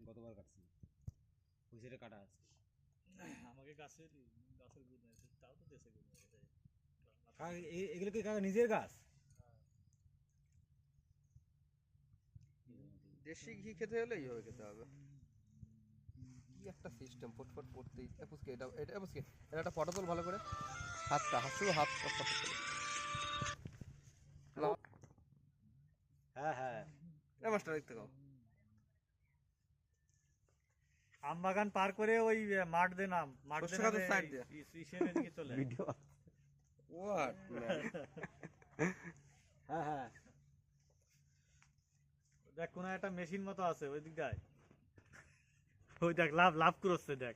গতবার কাটছি ওই সাইডে কাটা আছে। আমাকে গাছের গুণ আছে, তাও তো দেশে গুণ আছে। এগুলো কি কাকা নিজের গাছ? দেশি ঘি খেতে হলে এইভাবে খেতে হবে। কি একটা সিস্টেম, ফটফট করতেই এপুসকে এটা এটা এপুসকে এটা একটা ফটো তোল ভালো করে, হাতটা শুধু হাত ফটো তোল। হ্যাঁ হ্যাঁ এ মাস্টার দেখতে দাও। আম বাগান পার করে ওই মাঠ দে নাম, মাঠ দে সরষে গাছের সাইড দিয়ে ইসের দিকে চলে ভিডিও। What man. হ্যাঁ হ্যাঁ দেখ কোন একটা মেশিন মতো আছে ওই দিক যায়, ওই দেখ লাভ লাভ করছে দেখ।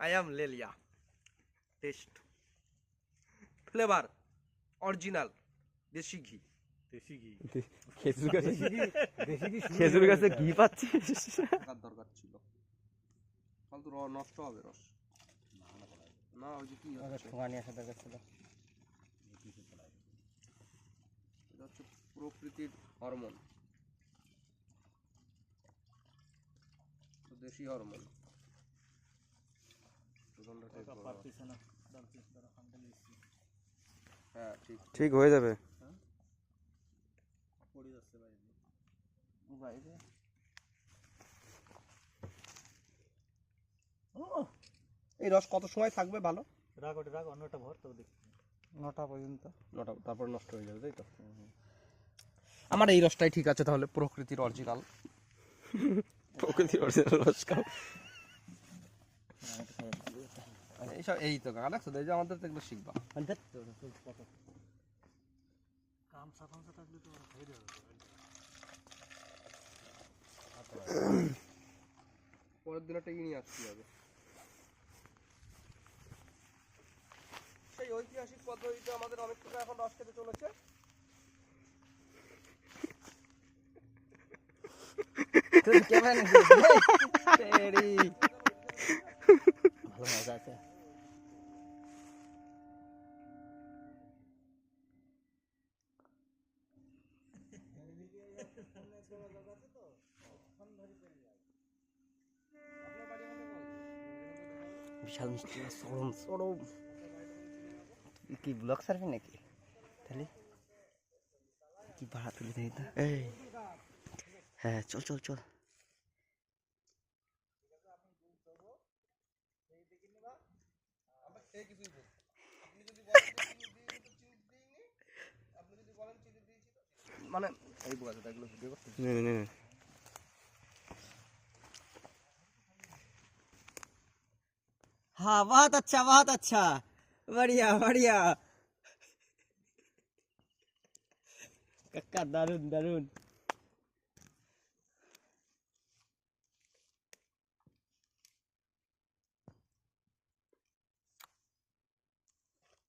আই অ্যাম লেলিয়া। টেস্ট ফ্লেভার অরিজিনাল দেশি ঘি। দেশি ঘি, খেজুর গাছে দেশি কি খেজুর গাছে ঘি পাচ্ছিস? থাকার দরকার ছিল, ফালতু নষ্ট হবে রস। না ওই যে কি হচ্ছে, ঠোঙা নিয়ে আসা দরকার ছিল। এটা হচ্ছে প্রকৃতির হরমোন, দেশি হরমোন। পারতেছে না। হ্যাঁ ঠিক ঠিক হয়ে যাবে। পড়ে যাচ্ছে বাইরে। এই রস কত সময় থাকবে ভালো? রাখ ওটা রাখ, অন্যটা ভর তো দেখ। 9টা পর্যন্ত। নটা তারপর নষ্ট হয়ে যাবে, তাই তো? আমার এই রসটাই ঠিক আছে তাহলে, প্রকৃতির অরিজিনাল। প্রকৃতির অরিজিনাল রস খাও। এইসব এই তো কাকা দেখছো, এই যে আমাদের তো এগুলো শিখবা। গামছা ফামছা থাকলে তো হয়ে যাবে। পরের দিন একটা নিয়ে আসতে হবে। সেই ঐতিহাসিক পদ্ধতিতে আমাদের অনেক টাকা এখন রস খেতে চলেছে। ভালো মজা আছে। বিশাল মিষ্টি, সরম সরম। কি ব্লগ সার্ভি নাকি? তাহলে কি ভাড়া তুলে দেয় না? এই হ্যাঁ চল চল চল। মানে এই বোঝা এগুলো ভিডিও করতে নে নে নে। हाँ बहुत अच्छा बढ़िया बढ़िया कक्का दारुन दारुन।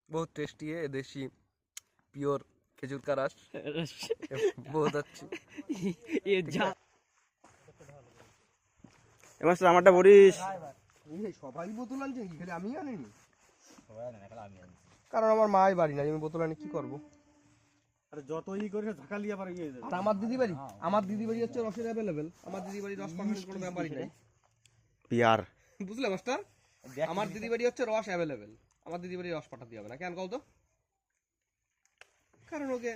बहुत टेस्टी है, देसी प्योर खेजूर का रस, बहुत अच्छी। ये जा মাস্টার আমারটা বলিস। সবাই বোতল আনছে কি, খালি আমি আনিনি? সবাই আনে না, খালি আমি আনছি। কারণ আমার মাই বাড়ি নাই, আমি বোতল আনি কি করবো? আরে যত ই করে ঝাঁকা লিয়া পারে গিয়ে যাবে। আর আমার দিদি বাড়ি, আমার দিদি বাড়ি হচ্ছে রসের অ্যাভেলেবেল। আমার দিদি বাড়ি রস পাঠানোর কোনো ব্যাপারই নাই, পিয়ার বুঝলে মাস্টার? আমার দিদি বাড়ি হচ্ছে রস অ্যাভেলেবেল, আমার দিদি বাড়ি রস পাঠাতে হবে না। কেন কল তো? কারণ ওকে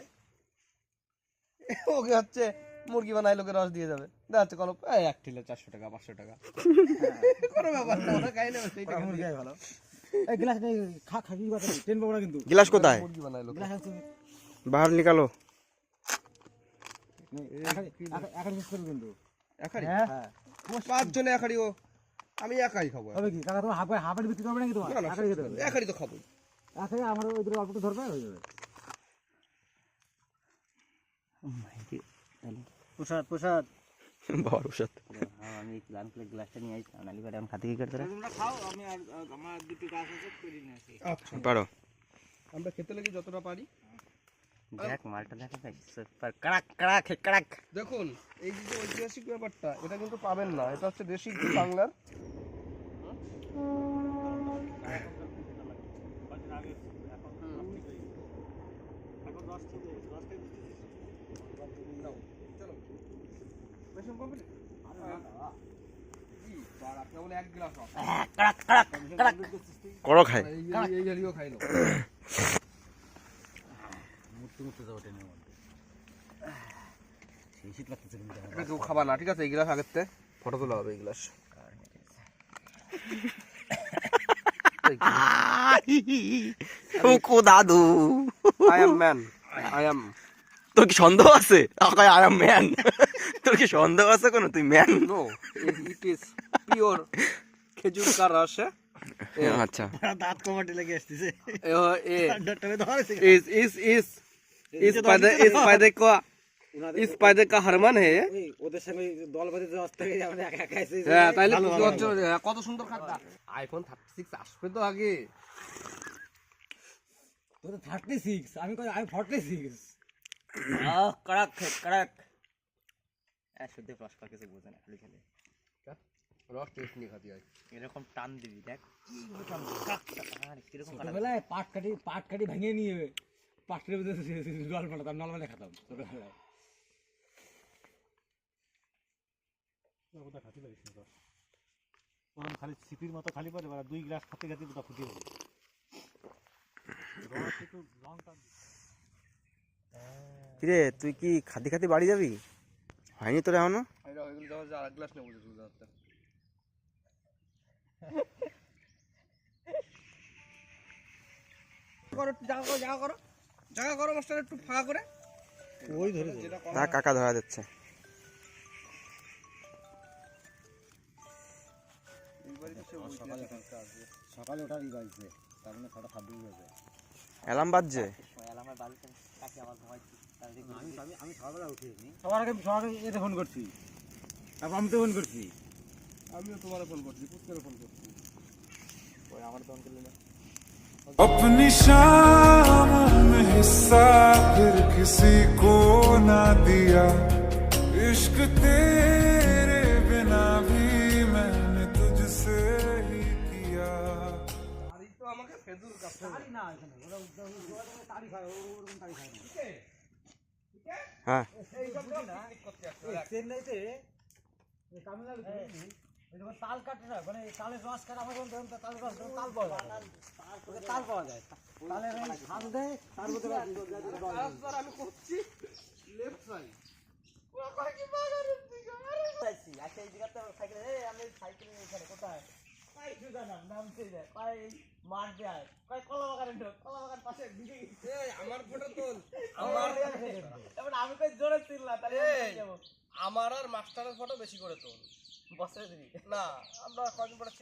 ওকে হচ্ছে মুরগি বানাই লোকে রস দিয়ে যাবে, দেখা যাচ্ছে কলপ 1 কিলো 400 টাকা 500 টাকা, কোনো ব্যাপার না, ওরা খাই নেবে সেই টাকা দিয়ে। ভালো এই গ্লাস নেই, খা খা কি কথা টেন পাবো না কিন্তু। गिलास কোথায়? মুরগি বানাই লোকে। গ্লাস আছে बाहर निकालो। এখন মিস করব কিন্তু। একারি হ্যাঁ 5 জনে একারি, ও আমি একাই খাবো। হবে কি কাকা, তোমার হাফ বিক্রি করবে নাকি? তোমার না না, একাই খেতে হবে। একারি তো খাবো। একাই আমার ওই দিকে অল্প একটু ধরবে হয়ে যাবে। প্রসাদ প্রসাদ বাবার ওষুধ। আমি লাল প্লেট গ্লাসটা নিয়ে আসি, নালি বাড়ি আমি খাতে কি করতে রে? তোমরা খাও, আমি আর আমার দুটো গাছ আছে করে নিয়ে আসি। আচ্ছা পারো। আমরা খেতে লাগি যতটা পারি। দেখ মালটা দেখো ভাই, সুপার কড়াক কড়াক কড়াক। দেখুন এই যে ঐতিহাসিক ব্যাপারটা, এটা কিন্তু পাবেন না। এটা হচ্ছে দেশি ঘি বাংলার। কেবল এক গ্লাস করো খাই এই জালিও খাইলো এটা কেউ খাবার না, ঠিক আছে? এই গ্লাস আগের থেকে ফটো তোলা হবে। এই গ্লাস দাদু I am man, I am. তোর কি সন্দেহ আছে? I am man. তোর কি সন্দেহ আছে কোনো? তুই man? No, it is pure খেজুর কা রস है। আচ্ছা দাঁত কমাটি লেগে আসতেছে इस पैदे का हरमान है। ওদের সঙ্গে দল বেঁধে যাওয়ার থেকে আমরা একা একা এসে হ্যাঁ, তাইলে কত সুন্দর খাতা। আইফোন 36 আসবে তো আগে। তোর 36 আমি কই আমি 46 কড়ক কড়ক শুদ্ধ রস পা কিছু বোঝে না খালি খেলে রস টেস্ট নিয়ে খাতি হয়। এরকম টান দিবি দেখ কিরকম ছোটবেলায় পাট কাটি ভেঙে নিয়ে পাটের মধ্যে জল পাঠাতাম, নলমালে খেতাম ছোটবেলায়। খালি সিপির মতো খালি পরে 2 গ্লাস খাতে খাতে ওটা ফুটিয়ে দেবে। কিরে তুই কি খাদি খাদি বাড়ি যাবি? হয়নি তোর এখনো? এটা হয়ে গেলে যাওয়া আর এক গ্লাস নেবো বুঝতে পারতে। করো একটু জায়গা করো মাস্টার, একটু ফাঁকা করে। ওই ধরে তা কাকা ধরা যাচ্ছে। সকালে ওঠারই বাজছে, তার মানে 6টা 26 বাজে। অ্যালার্ম বাজছে? আমার বাড়িতে কাকে আবার ঘুমাইছি। আমি সকালবেলা উঠিনি, সবার আগে এতে ফোন করছি, তারপর আমি তো ফোন করছি। আমিও তোমার ফোন করছি, পুষ্করে ফোন করছি। ওই আমার ফোন করলি না। अपनी शाम में हिस्सा फिर किसी को ना दिया, इश्क तेरे बिना भी मैंने तुझसे ही किया। আরে তো আমাকে খেজুর কাছে তারি না এখানে ওরা তারি খায়, ওরকম তারি খায় না। হ্যাঁ এই সব না চেন্নাইতে তামিলনাড়ুতে যখন তাল কাটে না, মানে তালের রস কাটা, আমার তালের রস তাল পাওয়া যায়, তাল পাওয়া যায়, তালের এই শাল দেয় তার মধ্যে স্যার আমি করছি লেফট সাইড। আচ্ছা এই জায়গাতে সাইকেল আমি সাইকেল এখানে কোথায় পাই জানাম নাম সেই যায় পাই মাঠ দেয় পাই কলা বাগানে ঢোক, কলা বাগান পাশে দিকে এই আমার ফটো তোল। এবার আমি কই জোরে চিল্লা তাহলে যাব। আমার আর মাস্টারের ফটো বেশি করে তোল। বসে দিবি না, আমরা কদিন পরে